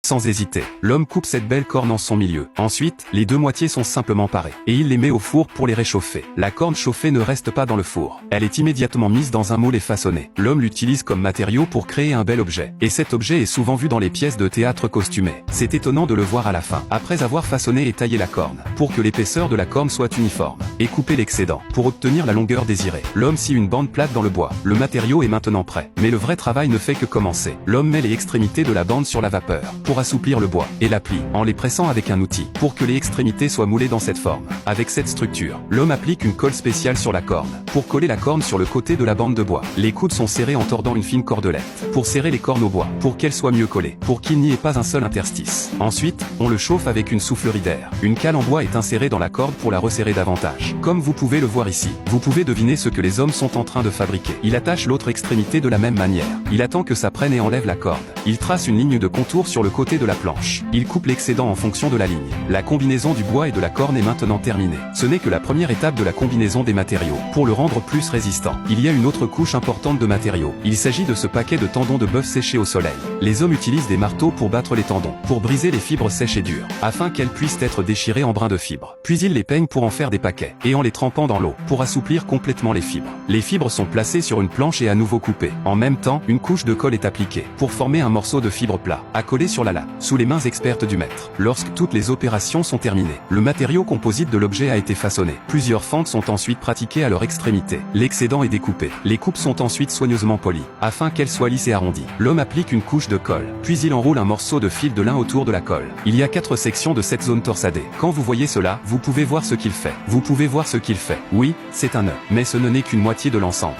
Sans hésiter, l'homme coupe cette belle corne en son milieu. Ensuite, les deux moitiés sont simplement parées, et il les met au four pour les réchauffer. La corne chauffée ne reste pas dans le four. Elle est immédiatement mise dans un moule et façonnée. L'homme l'utilise comme matériau pour créer un bel objet. Et cet objet est souvent vu dans les pièces de théâtre costumées. C'est étonnant de le voir à la fin, après avoir façonné et taillé la corne, pour que l'épaisseur de la corne soit uniforme, et couper l'excédent, pour obtenir la longueur désirée. L'homme scie une bande plate dans le bois. Le matériau est maintenant prêt. Mais le vrai travail ne fait que commencer. L'homme met les extrémités de la bande sur la vapeur, pour assouplir le bois, et la plie, en les pressant avec un outil, pour que les extrémités soient moulées dans cette forme. Avec cette structure, l'homme applique une colle spéciale sur la corne, pour coller la corne sur le côté de la bande de bois. Les coudes sont serrés en tordant une fine cordelette, pour serrer les cornes au bois, pour qu'elles soient mieux collées, pour qu'il n'y ait pas un seul interstice. Ensuite, on le chauffe avec une soufflerie d'air. Une cale en bois est insérée dans la corde pour la resserrer davantage. Comme vous pouvez le voir ici, vous pouvez deviner ce que les hommes sont en train de fabriquer. Il attache l'autre extrémité de la même manière. Il attend que ça prenne et enlève la corde. Il trace une ligne de contour sur le côté de la planche. Il coupe l'excédent en fonction de la ligne. La combinaison du bois et de la corne est maintenant terminée. Ce n'est que la première étape de la combinaison des matériaux. Pour le rendre plus résistant, il y a une autre couche importante de matériaux. Il s'agit de ce paquet de tendons de bœuf séchés au soleil. Les hommes utilisent des marteaux pour battre les tendons, pour briser les fibres sèches et dures, afin qu'elles puissent être déchirées en brins de fibres. Puis ils les peignent pour en faire des paquets, et en les trempant dans l'eau, pour assouplir complètement les fibres. Les fibres sont placées sur une planche et à nouveau coupées. En même temps, une couche de colle est appliquée, pour former un morceau de fibre plat, à coller sur la lame, sous les mains expertes du maître. Lorsque toutes les opérations sont terminées, le matériau composite de l'objet a été façonné. Plusieurs fentes sont ensuite pratiquées à leur extrémité. L'excédent est découpé. Les coupes sont ensuite soigneusement polies, afin qu'elles soient lisses et arrondies. L'homme applique une couche de colle, puis il enroule un morceau de fil de lin autour de la colle. Il y a 4 sections de cette zone torsadée. Quand vous voyez cela, vous pouvez voir ce qu'il fait. Vous pouvez voir ce qu'il fait. Oui, c'est un nœud, mais ce nœud n'est qu'une moitié de l'ensemble.